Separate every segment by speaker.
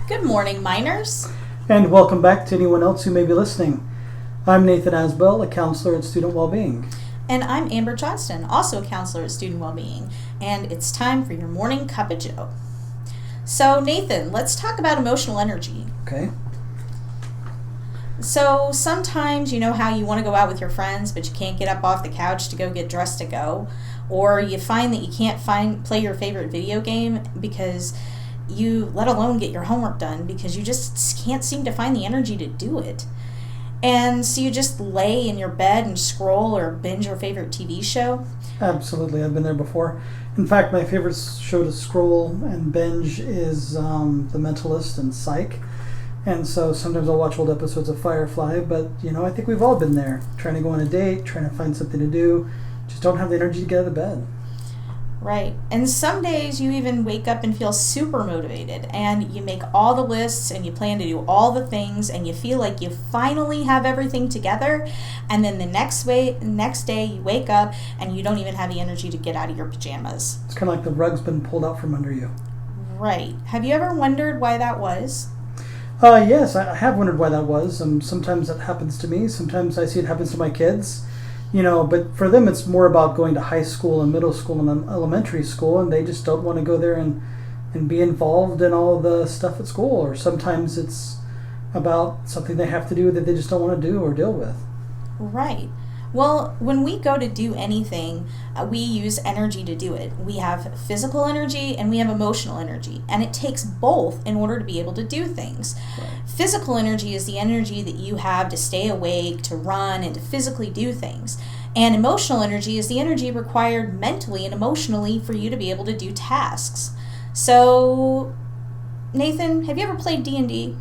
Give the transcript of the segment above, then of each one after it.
Speaker 1: Good morning, miners.
Speaker 2: And welcome back to anyone else who may be listening. I'm Nathan Asbell, a counselor at Student Wellbeing.
Speaker 1: And I'm Amber Johnston, also a counselor at Student Wellbeing. And it's time for your morning cup of joe. So, Nathan, let's talk about emotional energy.
Speaker 2: Okay.
Speaker 1: So, sometimes you know how you want to go out with your friends, but you can't get up off the couch to go get dressed to go. Or you find that you can't play your favorite video game because let alone get your homework done because you just can't seem to find the energy to do it. And so you just lay in your bed and scroll or binge your favorite TV show?
Speaker 2: Absolutely, I've been there before. In fact, my favorite show to scroll and binge is The Mentalist and Psych. And so sometimes I'll watch old episodes of Firefly, but I think we've all been there. Trying to go on a date, trying to find something to do, just don't have the energy to get out of bed.
Speaker 1: Right. And some days you even wake up and feel super motivated and you make all the lists and you plan to do all the things and you feel like you finally have everything together, and then the next day you wake up and you don't even have the energy to get out of your pajamas.
Speaker 2: It's kind of like the rug's been pulled out from under you.
Speaker 1: Right. Have you ever wondered why that was?
Speaker 2: Yes, I have wondered why that was. Sometimes that happens to me. Sometimes I see it happens to my kids. But for them it's more about going to high school and middle school and elementary school, and they just don't want to go there and be involved in all the stuff at school. Or sometimes it's about something they have to do that they just don't want to do or deal with.
Speaker 1: Right. Well, when we go to do anything, we use energy to do it. We have physical energy and we have emotional energy, and it takes both in order to be able to do things.
Speaker 2: Right.
Speaker 1: Physical energy is the energy that you have to stay awake, to run, and to physically do things. And emotional energy is the energy required mentally and emotionally for you to be able to do tasks. So, Nathan, have you ever played D&D?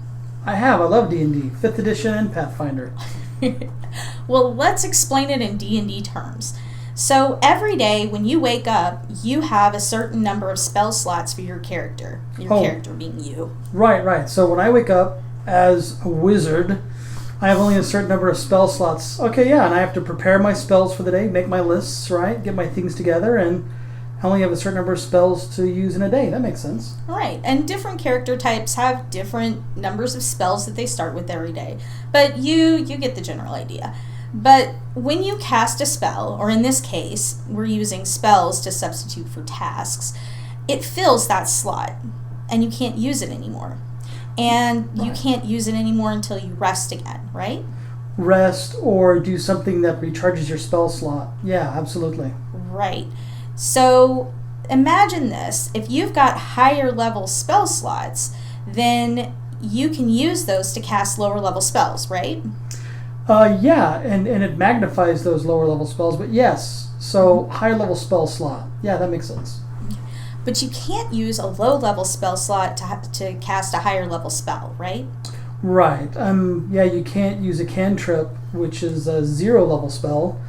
Speaker 2: I have. I love D&D, 5th edition and Pathfinder.
Speaker 1: Well, let's explain it in D&D terms. So every day when you wake up, you have a certain number of spell slots for your character. Character being you.
Speaker 2: Right. So when I wake up as a wizard, I have only a certain number of spell slots. Okay, yeah, and I have to prepare my spells for the day, make my lists, right, get my things together, and I only have a certain number of spells to use in a day. That makes sense.
Speaker 1: Right, and different character types have different numbers of spells that they start with every day. But you get the general idea. But when you cast a spell, or in this case, we're using spells to substitute for tasks, it fills that slot, and you can't use it anymore. And you can't use it anymore until you rest again, right?
Speaker 2: Rest or do something that recharges your spell slot. Yeah, absolutely.
Speaker 1: Right. So imagine this. If you've got higher level spell slots, then you can use those to cast lower level spells, right?
Speaker 2: Yeah, and it magnifies those lower level spells, but yes. So higher level spell slot. Yeah, that makes sense.
Speaker 1: But you can't use a low level spell slot to cast a higher level spell, right?
Speaker 2: Right. Yeah, you can't use a cantrip, which is a 0 level spell,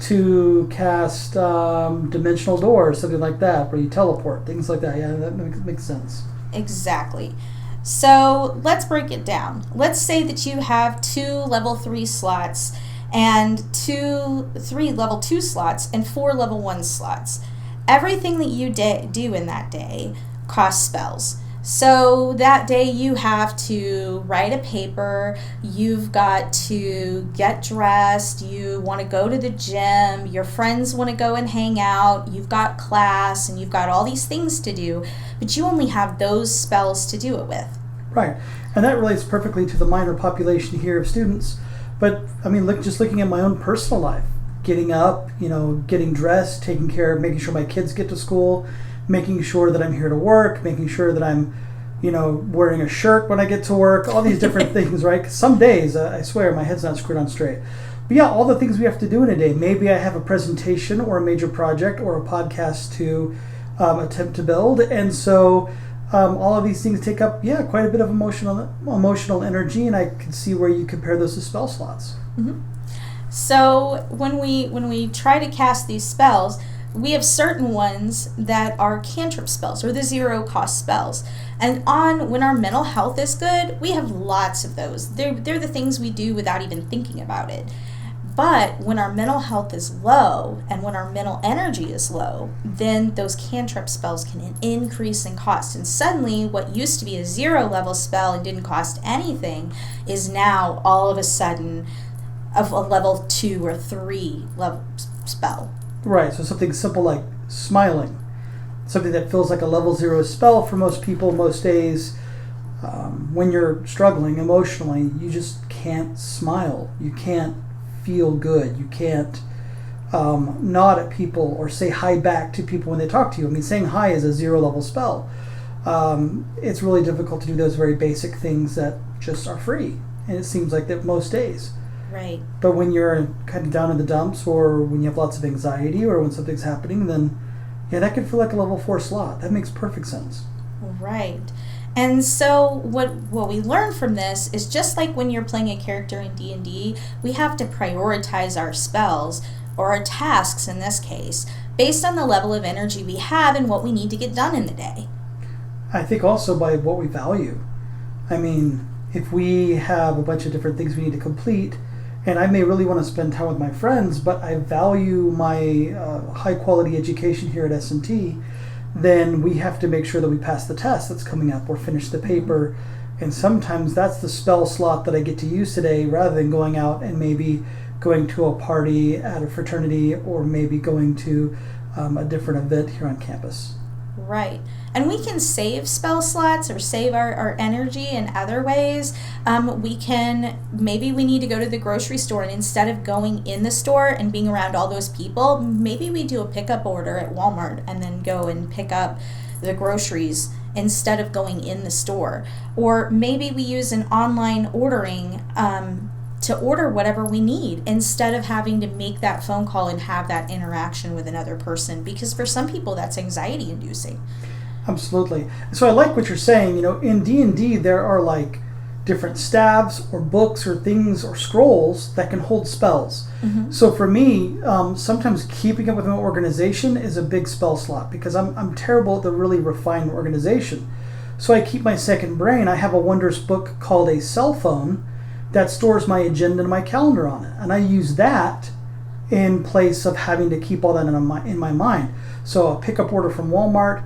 Speaker 2: to cast dimensional doors, something like that, where you teleport, things like that. Yeah, that makes sense.
Speaker 1: Exactly. So let's break it down. Let's say that you have 2 level 3 slots and 3 level 2 slots and 4 level 1 slots. Everything that you do in that day costs spells. So that day you have to write a paper, you've got to get dressed, you want to go to the gym, your friends want to go and hang out, you've got class, and you've got all these things to do, but you only have those spells to do it with.
Speaker 2: Right. And that relates perfectly to the minor population here of students. But, just looking at my own personal life, getting up, getting dressed, taking care of making sure my kids get to school, making sure that I'm here to work, making sure that I'm, wearing a shirt when I get to work, all these different things, right? 'Cause some days, I swear, my head's not screwed on straight. But yeah, all the things we have to do in a day. Maybe I have a presentation or a major project or a podcast to attempt to build. And so all of these things take up, quite a bit of emotional energy, and I can see where you compare those to spell slots.
Speaker 1: Mm-hmm. So when we try to cast these spells, we have certain ones that are cantrip spells or the 0 cost spells. And when our mental health is good, we have lots of those. They're the things we do without even thinking about it. But when our mental health is low and when our mental energy is low, then those cantrip spells can increase in cost. And suddenly, what used to be a 0 level spell and didn't cost anything is now all of a sudden of a level 2 or 3 level spell.
Speaker 2: Right, so something simple like smiling. Something that feels like a level 0 spell for most people most days. When you're struggling emotionally, you just can't smile. You can't feel good. You can't nod at people or say hi back to people when they talk to you. I mean, saying hi is a 0 level spell. It's really difficult to do those very basic things that just are free. And it seems like that most days.
Speaker 1: Right.
Speaker 2: But when you're kind of down in the dumps, or when you have lots of anxiety, or when something's happening, then yeah, that could feel like a level 4 slot. That makes perfect sense.
Speaker 1: Right. And so what we learn from this is, just like when you're playing a character in D&D, we have to prioritize our spells, or our tasks in this case, based on the level of energy we have and what we need to get done in the day.
Speaker 2: I think also by what we value. I mean, if we have a bunch of different things we need to complete, and I may really want to spend time with my friends, but I value my high quality education here at S&T, then we have to make sure that we pass the test that's coming up or finish the paper. And sometimes that's the spell slot that I get to use today, rather than going out and maybe going to a party at a fraternity, or maybe going to a different event here on campus.
Speaker 1: Right. And we can save spell slots or save our energy in other ways. Maybe we need to go to the grocery store, and instead of going in the store and being around all those people, maybe we do a pickup order at Walmart and then go and pick up the groceries instead of going in the store. Or maybe we use an online ordering to order whatever we need, instead of having to make that phone call and have that interaction with another person, because for some people that's anxiety inducing.
Speaker 2: Absolutely. So I like what you're saying. You know, in D&D there are like different staves or books or things or scrolls that can hold spells. Mm-hmm. So for me, sometimes keeping up with my organization is a big spell slot, because I'm terrible at the really refined organization. So I keep my second brain. I have a wondrous book called a cell phone that stores my agenda and my calendar on it. And I use that in place of having to keep all that in my mind. So a pickup order from Walmart,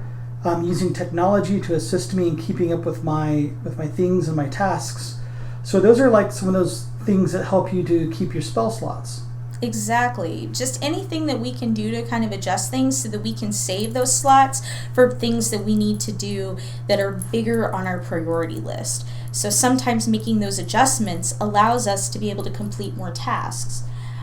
Speaker 2: using technology to assist me in keeping up with my things and my tasks. So those are like some of those things that help you to keep your spell slots.
Speaker 1: Exactly. Just anything that we can do to kind of adjust things so that we can save those slots for things that we need to do that are bigger on our priority list. So sometimes making those adjustments allows us to be able to complete more tasks.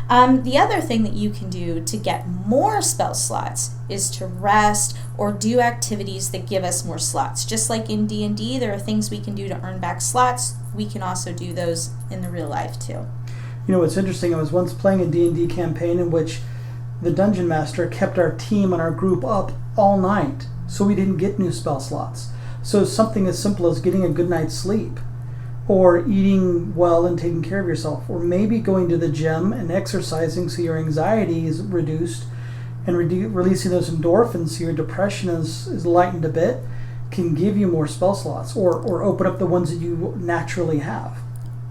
Speaker 1: The other thing that you can do to get more spell slots is to rest or do activities that give us more slots. Just like in D&D, there are things we can do to earn back slots. We can also do those in the real life too.
Speaker 2: You know, what's interesting, I was once playing a D&D campaign in which the dungeon master kept our team and our group up all night, so we didn't get new spell slots. So something as simple as getting a good night's sleep, or eating well and taking care of yourself, or maybe going to the gym and exercising so your anxiety is reduced, and releasing those endorphins so your depression is lightened a bit, can give you more spell slots, or open up the ones that you naturally have.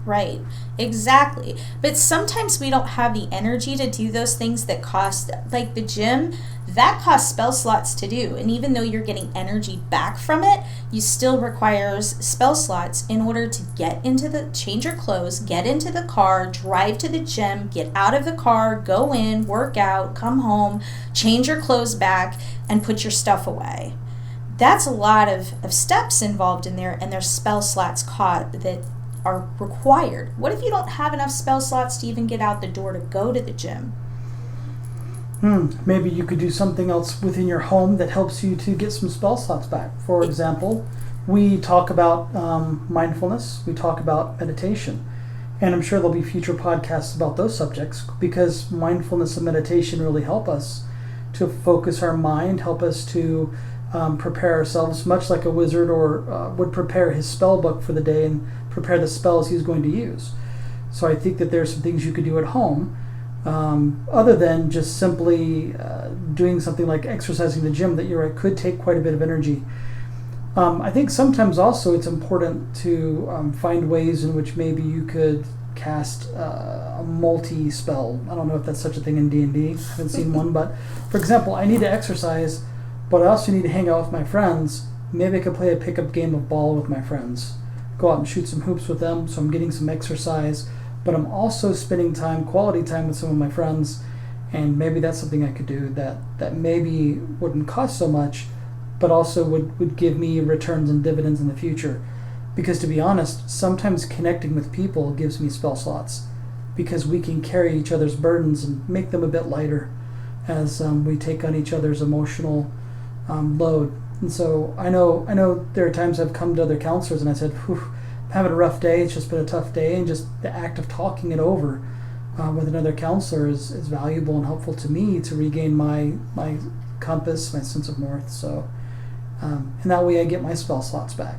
Speaker 1: Right, exactly. But sometimes we don't have the energy to do those things that cost, like the gym, that costs spell slots to do. And even though you're getting energy back from it, you still requires spell slots in order to change your clothes, get into the car, drive to the gym, get out of the car, go in, work out, come home, change your clothes back, and put your stuff away. That's a lot of steps involved in there, and there's spell slots that are required. What if you don't have enough spell slots to even get out the door to go to the gym?
Speaker 2: Maybe you could do something else within your home that helps you to get some spell slots back. For example, we talk about mindfulness, we talk about meditation, and I'm sure there'll be future podcasts about those subjects, because mindfulness and meditation really help us to focus our mind, help us to prepare ourselves, much like a wizard would prepare his spell book for the day and prepare the spells he's going to use. So I think that there's some things you could do at home, other than just simply doing something like exercising in the gym that you're right could take quite a bit of energy. I think sometimes also it's important to find ways in which maybe you could cast a multi-spell. I don't know if that's such a thing in D&D. I haven't seen one, but for example, I need to exercise, but I also need to hang out with my friends. Maybe I could play a pickup game of ball with my friends. Go out and shoot some hoops with them, so I'm getting some exercise, but I'm also spending time, quality time with some of my friends, and maybe that's something I could do that maybe wouldn't cost so much, but also would give me returns and dividends in the future. Because to be honest, sometimes connecting with people gives me spell slots, because we can carry each other's burdens and make them a bit lighter as we take on each other's emotional load. And so I know there are times I've come to other counselors and I said, "Whew, I'm having a rough day, it's just been a tough day," and just the act of talking it over with another counselor is valuable and helpful to me to regain my compass, my sense of north. So and that way I get my spell slots back.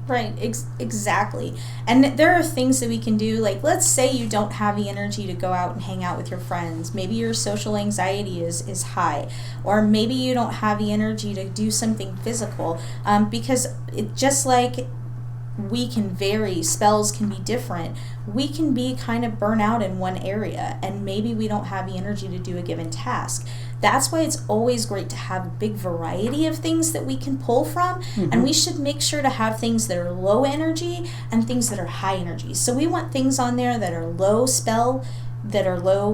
Speaker 1: Right, exactly. And there are things that we can do, like let's say you don't have the energy to go out and hang out with your friends. Maybe your social anxiety is high, or maybe you don't have the energy to do something physical, because just like we can vary, spells can be different, we can be kind of burnt out in one area, and maybe we don't have the energy to do a given task. That's why it's always great to have a big variety of things that we can pull from, and we should make sure to have things that are low energy and things that are high energy. So we want things on there that are low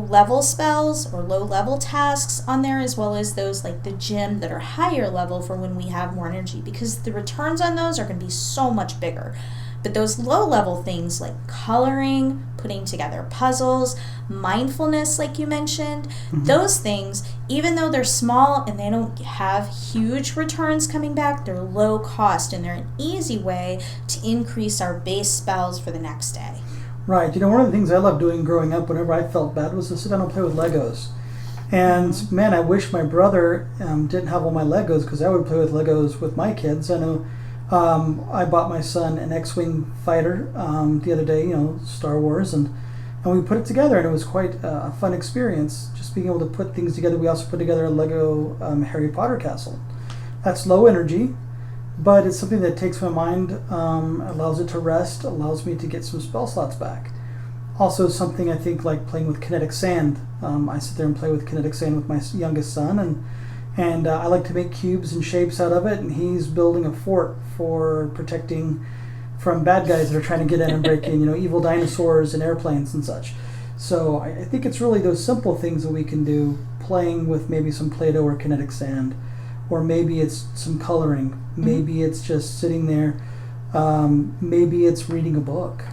Speaker 1: level spells or low level tasks on there, as well as those like the gym that are higher level for when we have more energy, because the returns on those are going to be so much bigger. But those low level things like coloring, putting together puzzles, mindfulness, like you mentioned, those things, even though they're small and they don't have huge returns coming back, they're low cost and they're an easy way to increase our base spells for the next day.
Speaker 2: Right. You know, one of the things I loved doing growing up whenever I felt bad was to sit down and play with Legos. And man, I wish my brother didn't have all my Legos, because I would play with Legos with my kids. I know I bought my son an X-Wing fighter the other day, Star Wars, and we put it together, and it was quite a fun experience, just being able to put things together. We also put together a Lego Harry Potter castle. That's low energy, but it's something that takes my mind, allows it to rest, allows me to get some spell slots back. Also something I think like playing with kinetic sand. I sit there and play with kinetic sand with my youngest son, and I like to make cubes and shapes out of it, and he's building a fort for protecting from bad guys that are trying to get in and break in, evil dinosaurs and airplanes and such. So I think it's really those simple things that we can do, playing with maybe some Play-Doh or kinetic sand, or maybe it's some coloring, maybe it's just sitting there, maybe it's reading a book,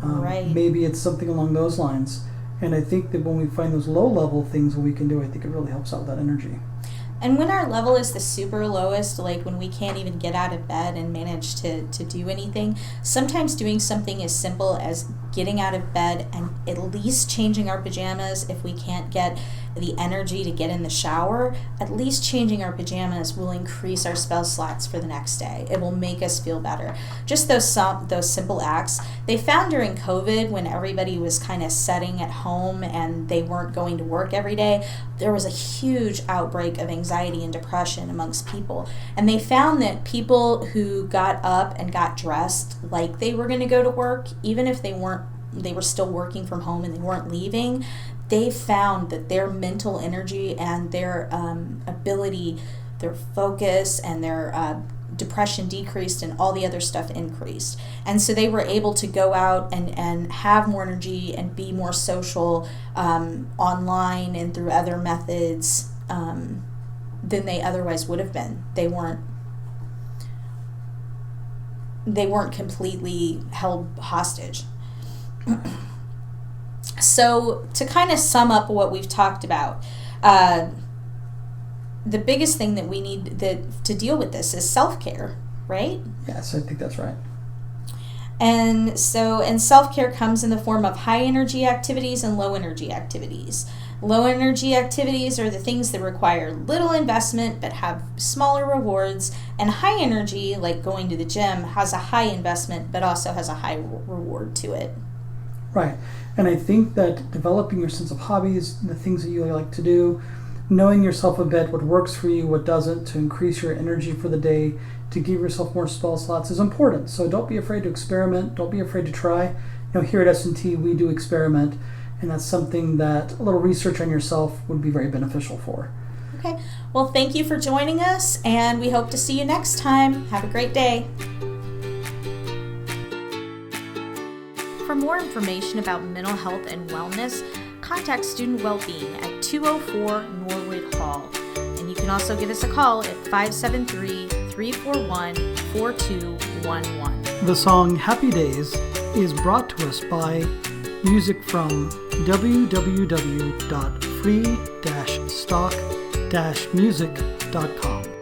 Speaker 1: right.
Speaker 2: Maybe it's something along those lines. And I think that when we find those low-level things that we can do, I think it really helps out with that energy.
Speaker 1: And when our level is the super lowest, like when we can't even get out of bed and manage to do anything, sometimes doing something as simple as getting out of bed and at least changing our pajamas, if we can't get the energy to get in the shower, at least changing our pajamas will increase our spell slots for the next day. It will make us feel better. Just those simple acts. They found during COVID, when everybody was kind of sitting at home and they weren't going to work every day, there was a huge outbreak of anxiety and depression amongst people. And they found that people who got up and got dressed like they were going to go to work, even if they were still working from home and they weren't leaving, they found that their mental energy and their ability, their focus and their depression decreased, and all the other stuff increased. And so they were able to go out and have more energy and be more social online and through other methods than they otherwise would have been. They weren't completely held hostage. So to kind of sum up what we've talked about, the biggest thing that we need to deal with this is self-care, right?
Speaker 2: Yes, I think that's right.
Speaker 1: And self-care comes in the form of high energy activities and low energy activities. Low energy activities are the things that require little investment but have smaller rewards, and high energy, like going to the gym, has a high investment but also has a high reward to it.
Speaker 2: Right. And I think that developing your sense of hobbies, the things that you like to do, knowing yourself a bit, what works for you, what doesn't, to increase your energy for the day, to give yourself more spell slots is important. So don't be afraid to experiment. Don't be afraid to try. here at S&T we do experiment, and that's something that a little research on yourself would be very beneficial for.
Speaker 1: Okay. Well, thank you for joining us, and we hope to see you next time. Have a great day. For more information about mental health and wellness, contact Student Wellbeing at 204 Norwood Hall. And you can also give us a call at 573-341-4211.
Speaker 2: The song Happy Days is brought to us by music from www.free-stock-music.com.